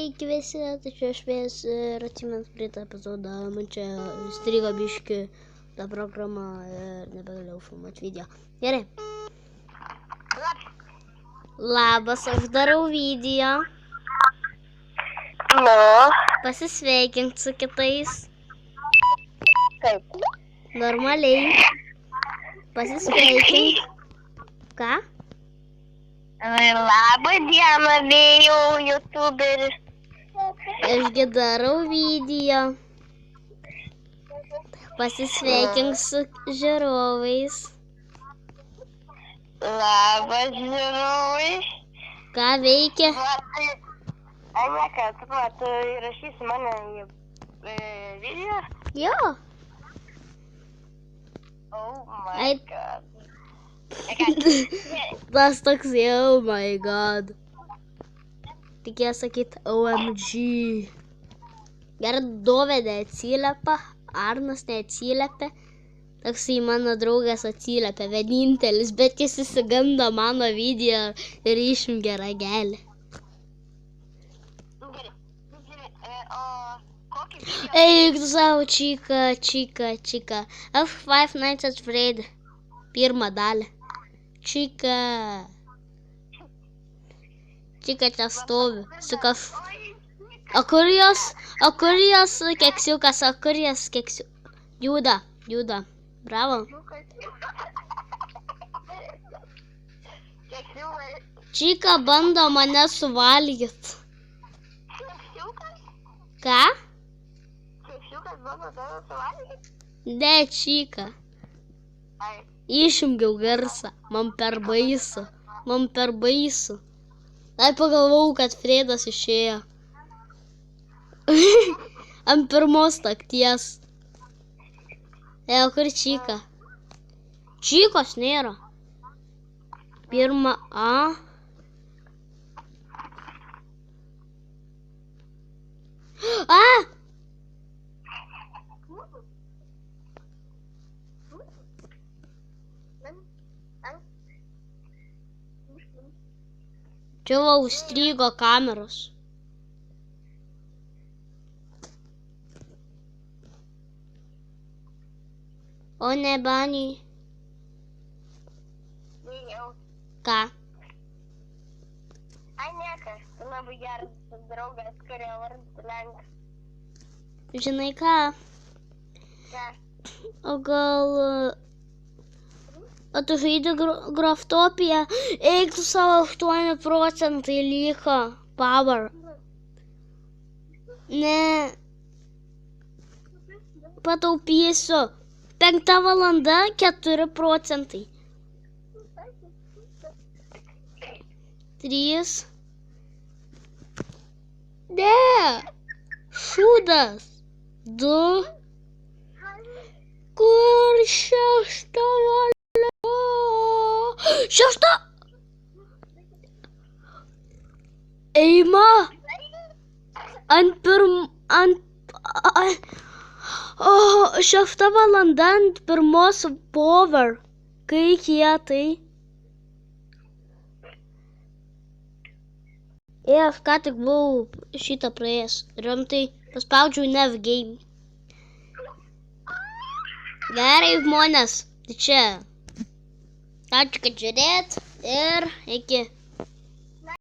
Sveiki visi, tačiau aš vės ir atsimint praeitą epizodą, man čia strigo biški ta programa ir nebegalėjau filmuoti video. Gerai. Labas, aš darau video. Nu. Pasisveikink su kitais. Kaip? Normaliai. Pasisveikink. Ką? Labą dieną, vėjau, youtuberis. Ašgi darau video. Pasisveikink su žiūrovais. Labas, žiūrovai. Ką veikia? Ai, ne, kad tu įrašysi mane į video? Jo. Oh my god. Tas toks, oh my god. Reikėjo sakyt OMG. Gerai, Dovedė atsiliepia, Arnas neatsiliepia. Toksai mano draugas atsiliepia, vienintelis, bet jis įsigando mano video ir išjungė ragelį. Eik tu savo, čika. F5 Nights at Freddy. Pirmą dalį. Čika čia stovi. Su O kur jos keksiukas, Juda. Bravo. Čika bando mane suvalgyt. Ką? Ne, Čika. Išjungiau garsą. Man per baisu. Ai pagalvojau, kad Fredas išėjo. Ant pirmos nakties. O kur Čika? Čikos nėra. Pirma A. Čia va užstrigo kameros. O ne, Bani. Ką? Ai, niekas. Tu labai geras draugas, kurio vardas Lenkas. Žinai ką? Ką? O gal... O tu žaidži Graftopiją? Eik tu savo 8% liko. Power. Ne. Pataupysiu. 5 valanda 4%. 3. Ne. Šūdas. 2. Kur 6 valanda? 6. Eima. Ant 6 valanda ant pirmos power. Kai kietai. Aš ką tik buvau šitą praėjęs. Rimtai paspaudžiau Nev Game. Gerai, žmonės. Tai čia. Ačiū, kad žiūrėt ir iki.